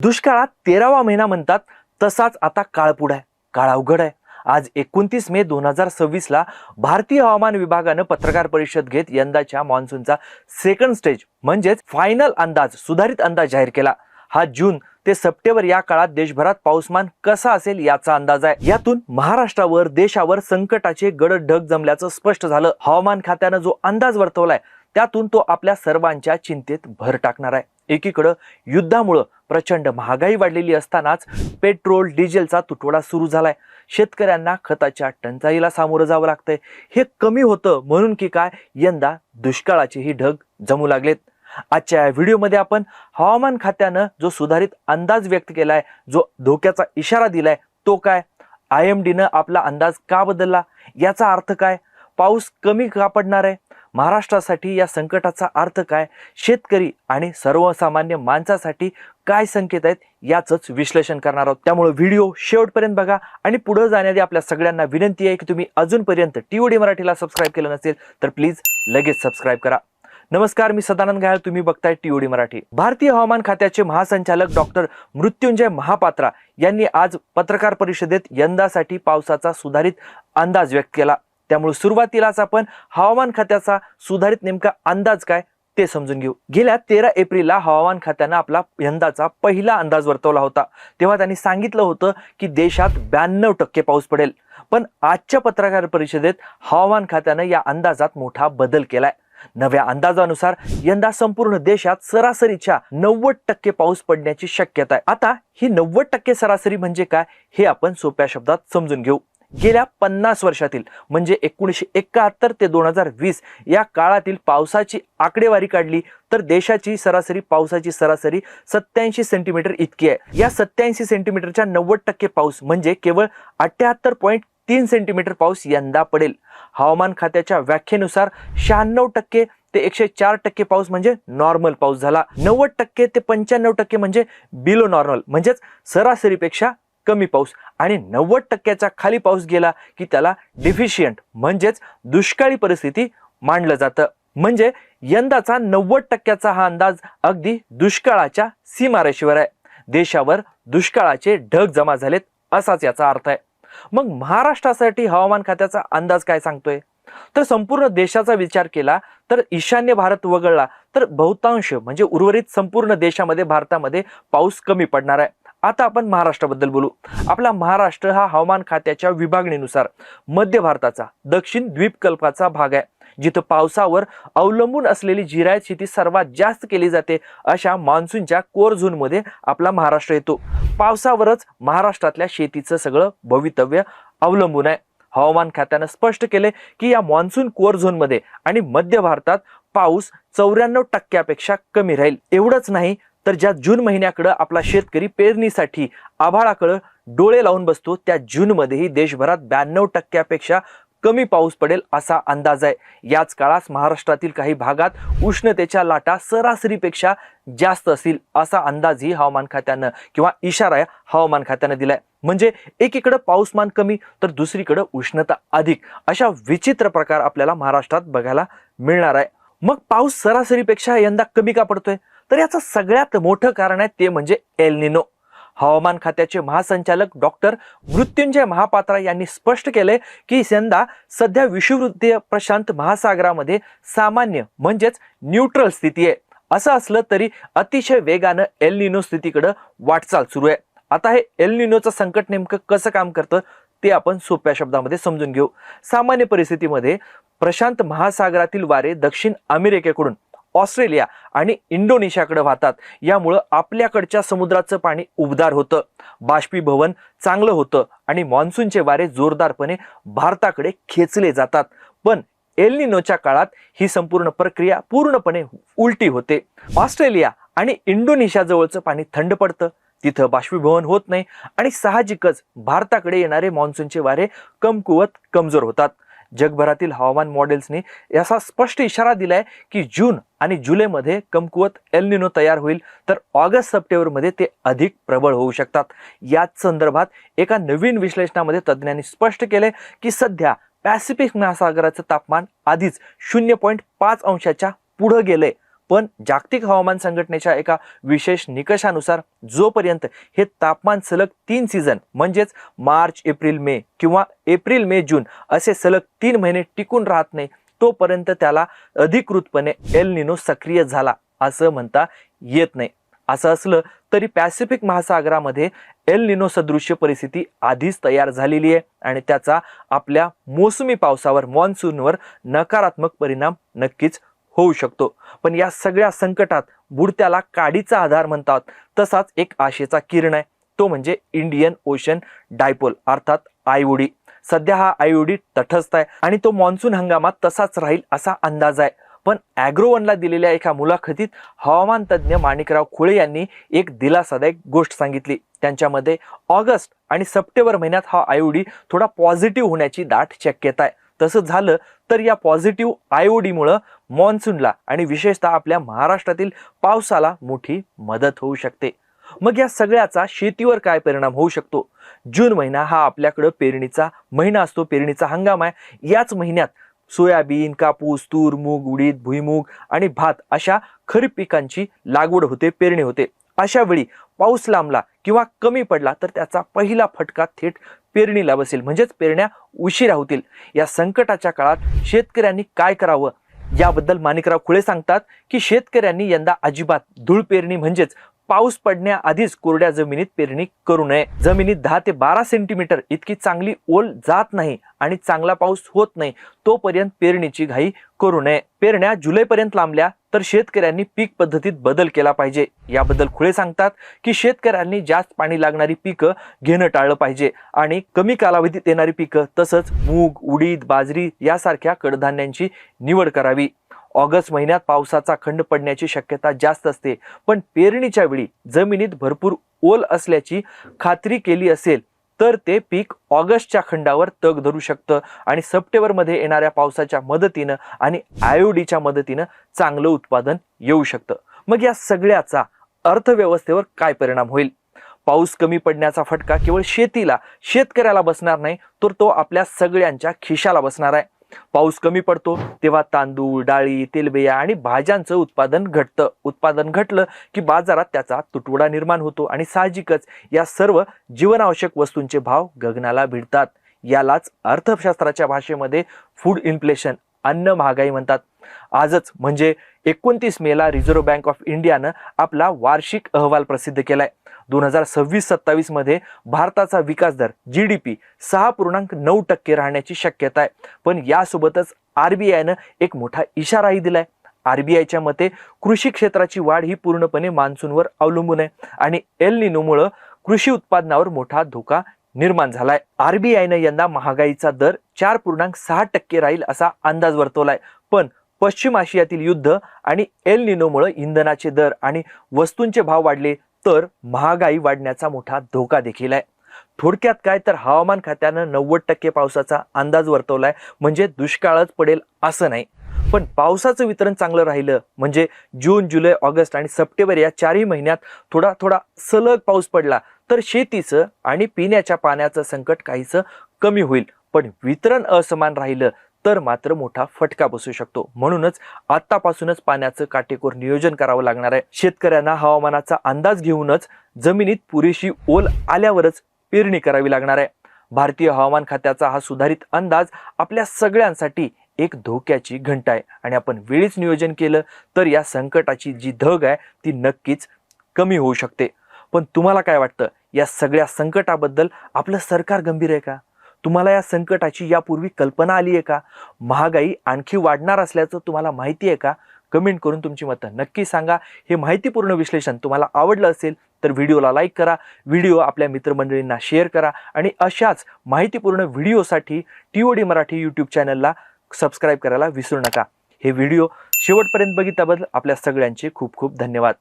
दुष्काळात 13वा महिना म्हणतात तसाच आता काळ पुढे आहे. काळ अवघड आहे. आज 29 मे 2026 ला भारतीय हवामान विभागानं पत्रकार परिषद घेत यंदाच्या मान्सूनचा सेकंड स्टेज म्हणजेच फायनल अंदाज, सुधारित अंदाज जाहीर केला. हा जून ते सप्टेंबर या काळात देशभरात पाऊसमान कसा असेल याचा अंदाज आहे. यातून महाराष्ट्रावर, देशावर संकटाचे गडद ढग जमल्याचं स्पष्ट झालं. हवामान खात्यानं जो अंदाज वर्तवलाय त्यातून तो आपल्या सर्वांच्या चिंतेत भर टाकणार आहे. एकीकडे युद्धामुळे प्रचंड महागाई वाढलेली असतानाच पेट्रोल डिझेलचा तुटवडा सुरू झालाय. शेतकऱ्यांना खताच्या टंचाईला सामोरं जावं लागतंय. हे कमी होतं म्हणून की काय, यंदा दुष्काळाचेही ढग जमू लागलेत. आजच्या व्हिडिओमध्ये आपण हवामान खात्यानं जो सुधारित अंदाज व्यक्त केलाय, जो धोक्याचा इशारा दिलाय तो काय, IMDनं आपला अंदाज का बदलला, याचा अर्थ काय, पाऊस कमी का पडणार आहे, महाराष्ट्रासाठी या संकटाचा अर्थ काय, शेतकरी आणि सर्वसामान्य माणसासाठी काय संकेत आहेत याचंच विश्लेषण करणार आहोत. त्यामुळे व्हिडिओ शेवटपर्यंत बघा आणि पुढे जाण्याआधी आपल्या सगळ्यांना विनंती आहे की तुम्ही अजूनपर्यंत TOD मराठीला सबस्क्राईब केलं नसेल तर प्लीज लगेच सबस्क्राईब करा. नमस्कार, मी सदानंद गायळ, तुम्ही बघताय TOD मराठी. भारतीय हवामान खात्याचे महासंचालक डॉक्टर मृत्युंजय महापात्रा यांनी आज पत्रकार परिषदेत यंदासाठी पावसाचा सुधारित अंदाज व्यक्त केला. त्यामुळे सुरुवातीलाच आपण हवामान खात्याचा सुधारित नेमका अंदाज काय ते समजून घेऊ. गेल्या 13 एप्रिलला हवामान खात्यानं आपला यंदाचा पहिला अंदाज वर्तवला होता. तेव्हा त्यांनी सांगितलं होतं की देशात 92% पाऊस पडेल. पण आजच्या पत्रकार परिषदेत हवामान खात्यानं या अंदाजात मोठा बदल केलाय. नव्या अंदाजानुसार यंदा संपूर्ण देशात सरासरीच्या 90% पाऊस पडण्याची शक्यता आहे. आता ही 90% सरासरी म्हणजे काय हे आपण सोप्या शब्दात समजून घेऊ. गेल्या 50 वर्षातील म्हणजे 1971 ते 2020 या काळातील पावसाची आकडेवारी काढली तर देशाची सरासरी पावसाची सरासरी 87 सेंटीमीटर इतकी आहे. या 87 सेंटीमीटरच्या 90% पाऊस म्हणजे केवळ 78.3 सेंटीमीटर पाऊस यंदा पडेल. हवामान खात्याच्या व्याख्येनुसार 96% ते 104% पाऊस म्हणजे नॉर्मल पाऊस झाला. 90% ते 95% म्हणजे बिलो नॉर्मल म्हणजेच सरासरीपेक्षा कमी पाऊस आणि 90%च्या खाली पाऊस गेला की त्याला डिफिशियंट म्हणजेच दुष्काळी परिस्थिती मानलं जातं. म्हणजे यंदाचा 90%चा हा अंदाज अगदी दुष्काळाच्या सीमारेषेवर आहे. देशावर दुष्काळाचे ढग जमा झालेत असाच याचा अर्थ आहे. मग महाराष्ट्रासाठी हवामान खात्याचा अंदाज काय सांगतोय, तर संपूर्ण देशाचा विचार केला तर ईशान्य भारत वगळला तर बहुतांश म्हणजे उर्वरित संपूर्ण देशामध्ये, भारतामध्ये पाऊस कमी पडणार आहे. आता आपण महाराष्ट्राबद्दल बोलू. आपला महाराष्ट्र हा हवामान खात्याच्या विभागणीनुसार मध्य भारताचा दक्षिण द्वीपकल्पाचा भाग आहे. जिथं पावसावर अवलंबून असलेली जिरायत शेती सर्वात जास्त केली जाते अशा मान्सूनच्या कोर झोन मध्ये आपला महाराष्ट्र येतो. पावसावरच महाराष्ट्रातल्या शेतीचं सगळं भवितव्य अवलंबून आहे. हवामान खात्यानं स्पष्ट केले की या मान्सून कोर झोन मध्ये आणि मध्य भारतात पाऊस 94%पेक्षा कमी राहील. एवढंच नाही तर ज्या जून महिन्याकडे आपला शेतकरी पेरणीसाठी आभाळाकडे डोळे लावून बसतो त्या जून मध्येही देशभरात 92%पेक्षा कमी पाऊस पडेल असा अंदाज आहे. याच काळात महाराष्ट्रातील काही भागात उष्णतेच्या लाटा सरासरीपेक्षा जास्त असतील असा अंदाजही हवामान खात्यानं किंवा इशारा हवामान खात्यानं दिलाय. म्हणजे एकीकडे पाऊसमान कमी तर दुसरीकडे उष्णता अधिक, अशा विचित्र प्रकार आपल्याला महाराष्ट्रात बघायला मिळणार आहे. मग पाऊस सरासरीपेक्षा यंदा कमी का पडतोय, तर याचं सगळ्यात मोठं कारण आहे ते म्हणजे एल निनो. हवामान खात्याचे महासंचालक डॉक्टर मृत्युंजय महापात्रा यांनी स्पष्ट केले की यंदा सध्या विषुववृत्तीय प्रशांत महासागरामध्ये सामान्य म्हणजेच न्यूट्रल स्थिती आहे. असं असलं तरी अतिशय वेगानं एल निनो स्थितीकडे वाटचाल सुरू आहे. आता हे एल निनोचं संकट नेमकं कसं काम करतं ते आपण सोप्या शब्दामध्ये समजून घेऊ. सामान्य परिस्थितीमध्ये प्रशांत महासागरातील वारे दक्षिण अमेरिकेकडून ऑस्ट्रेलिया आणि इंडोनेशियाकडे वाहतात. यामुळं आपल्याकडच्या समुद्राचं पाणी उबदार होतं, बाष्पीभवन चांगलं होतं आणि मान्सूनचे वारे जोरदारपणे भारताकडे खेचले जातात. पण एल निनोच्या काळात ही संपूर्ण प्रक्रिया पूर्णपणे उलटी होते. ऑस्ट्रेलिया आणि इंडोनेशिया जवळचं पाणी थंड पडतं, तिथं बाष्पीभवन होत नाही आणि साहजिकच भारताकडे येणारे मान्सूनचे वारे कमकुवत कमजोर होतात. जगभरातील हवामान मॉडेल्सनी याचा स्पष्ट इशारा दिलाय की जून आणि जुलैमध्ये कमकुवत एल निनो तयार होईल तर ऑगस्ट सप्टेंबरमध्ये ते अधिक प्रबळ होऊ शकतात. याच संदर्भात एका नवीन विश्लेषणामध्ये तज्ज्ञांनी स्पष्ट केले की सध्या पॅसिफिक महासागराचं तापमान आधीच 0.5 अंशाच्या पुढे गेले. पण जागतिक हवामान संघटनेच्या एका विशेष निकषानुसार जोपर्यंत हे तापमान सलग 3 सीझन म्हणजेच मार्च एप्रिल मे किंवा एप्रिल मे जून असे सलग 3 महिने टिकून राहत नाही तोपर्यंत त्याला अधिकृतपणे एल निनो सक्रिय झाला असं म्हणता येत नाही. असं असलं तरी पॅसिफिक महासागरामध्ये एल निनो सदृश्य परिस्थिती आधीच तयार झालेली आहे आणि त्याचा आपल्या मोसमी पावसावर मॉन्सूनवर नकारात्मक परिणाम नक्कीच होऊ शकतो. पण या सगळ्या संकटात बुडत्याला काडीचा आधार म्हणतात तसाच एक आशेचा किरण आहे, तो म्हणजे इंडियन ओशन डायपोल अर्थात आयओडी. सध्या हा आयओडी तटस्थ आहे आणि तो मॉन्सून हंगामात तसाच राहील असा अंदाज आहे. पण ॲग्रोवनला दिलेल्या एका मुलाखतीत हवामान तज्ज्ञ माणिकराव खुळे यांनी एक दिलासादायक गोष्ट सांगितली. त्यांच्यामध्ये ऑगस्ट आणि सप्टेंबर महिन्यात हा आयओडी थोडा पॉझिटिव्ह होण्याची दाट शक्यता आहे. तसं झालं तर या पॉझिटिव्ह आयओडीमुळे मॉन्सूनला आणि विशेषतः आपल्या महाराष्ट्रातील पावसाला मोठी मदत होऊ शकते. मग या सगळ्याचा शेतीवर काय परिणाम होऊ शकतो? जून महिना हा आपल्याकडे पेरणीचा महिना असतो, पेरणीचा हंगाम आहे. याच महिन्यात सोयाबीन, कापूस, तूर, मूग, उडीद, भुईमूग आणि भात अशा खरीप पिकांची लागवड होते, पेरणी होते. अशा वेळी पाऊस लांबला किंवा कमी पडला तर त्याचा पहिला फटका थेट पेरणीला बसेल, म्हणजेच पेरण्या उशिरा होतील. या संकटाच्या काळात शेतकऱ्यांनी काय करावं याबद्दल माणिकराव खुळे सांगतात की शेतकऱ्यांनी यंदा अजिबात धूळ पेरणी म्हणजेच पाऊस पडण्याआधीच कोरड्या जमिनीत पेरणी करू नये. जमिनीत 10 ते 12 सेंटीमीटर इतकी चांगली ओल जात नाही आणि चांगला पाऊस होत नाही तोपर्यंत पेरणीची घाई करू नये. पेरण्या जुलैपर्यंत लांबल्या तर शेतकऱ्यांनी पीक पद्धतीत बदल केला पाहिजे. याबद्दल खुळे सांगतात की शेतकऱ्यांनी जास्त पाणी लागणारी पिकं घेणं टाळलं पाहिजे आणि कमी कालावधीत येणारी पिकं तसंच मूग, उडीद, बाजरी यासारख्या कडधान्यांची निवड करावी. ऑगस्ट महिन्यात पावसाचा खंड पडण्याची शक्यता जास्त असते, पण पेरणीच्या वेळी जमिनीत भरपूर ओल असल्याची खात्री केली असेल तर ते पीक ऑगस्टच्या खंडावर तग धरू शकतं आणि सप्टेंबरमध्ये येणाऱ्या पावसाच्या मदतीनं आणि आयओडीच्या मदतीनं चांगलं उत्पादन येऊ शकतं. मग या सगळ्याचा अर्थव्यवस्थेवर काय परिणाम होईल? पाऊस कमी पडण्याचा फटका केवळ शेतकऱ्याला बसणार नाही तर तो आपल्या सगळ्यांच्या खिशाला बसणार आहे. पाऊस कमी पडतो तेव्हा तांदूळ, डाळी, तेलबिया आणि भाज्यांचं उत्पादन घटतं. उत्पादन घटलं की बाजारात त्याचा तुटवडा निर्माण होतो आणि साहजिकच या सर्व जीवनावश्यक वस्तूंचे भाव गगनाला भिडतात. यालाच अर्थशास्त्राच्या भाषेमध्ये फूड इन्फ्लेशन, अन्न महागाई म्हणतात. आजच म्हणजे 29 मेला रिझर्व्ह बँक ऑफ इंडियानं आपला वार्षिक अहवाल प्रसिद्ध केलाय. 2026-27 मध्ये भारताचा विकास दर GDP 6.9% राहण्याची शक्यता आहे. पण यासोबतच RBIनं एक मोठा इशाराही दिलाय. RBIच्या मते कृषी क्षेत्राची वाढ ही पूर्णपणे मान्सूनवर अवलंबून आहे आणि एल निनोमुळे कृषी उत्पादनावर मोठा धोका निर्माण झालाय. RBIनं यंदा महागाईचा दर 4.6% राहील असा अंदाज वर्तवलाय. पण पश्चिम आशियातील युद्ध आणि एल निनोमुळे इंधनाचे दर आणि वस्तूंचे भाव वाढले तर महागाई वाढण्याचा मोठा धोका देखील आहे. थोडक्यात काय तर हवामान खात्यानं 90% पावसाचा अंदाज वर्तवलाय, म्हणजे दुष्काळच पडेल असं नाही. पण पावसाचं वितरण चांगलं राहिलं म्हणजे जून, जुलै, ऑगस्ट आणि सप्टेंबर या 4ही महिन्यात थोडा थोडा सलग पाऊस पडला तर शेतीचं आणि पिण्याच्या पाण्याचं संकट काहीसं कमी होईल. पण वितरण असमान राहिलं तर मात्र मोठा फटका बसू शकतो. म्हणूनच आतापासूनच पाण्याचं काटेकोर नियोजन करावं लागणार आहे. शेतकऱ्यांना हवामानाचा अंदाज घेऊनच जमिनीत पुरेशी ओल आल्यावरच पेरणी करावी लागणार आहे. भारतीय हवामान खात्याचा हा सुधारित अंदाज आपल्या सगळ्यांसाठी एक धोक्याची घंटा आहे आणि आपण वेळीच नियोजन केलं तर या संकटाची जी धग आहे ती नक्कीच कमी होऊ शकते. पण तुम्हाला काय वाटतं, या सगळ्या संकटाबद्दल आपलं सरकार गंभीर आहे का? तुम्हाला या संकटाची यापूर्वी कल्पना आली आहे का? महागाई आणखी वाढणार असल्याचं तुम्हाला माहिती आहे का? कमेंट करून तुमची मतं नक्की सांगा. हे माहितीपूर्ण विश्लेषण तुम्हाला आवडलं असेल तर व्हिडिओला लाईक करा, व्हिडिओ आपल्या मित्रमंडळींना शेअर करा आणि अशाच माहितीपूर्ण व्हिडिओसाठी TOD मराठी यूट्यूब चॅनलला सबस्क्राईब करायला विसरू नका. हे व्हिडिओ शेवटपर्यंत बघितल्याबद्दल आपल्या सगळ्यांचे खूप खूप धन्यवाद.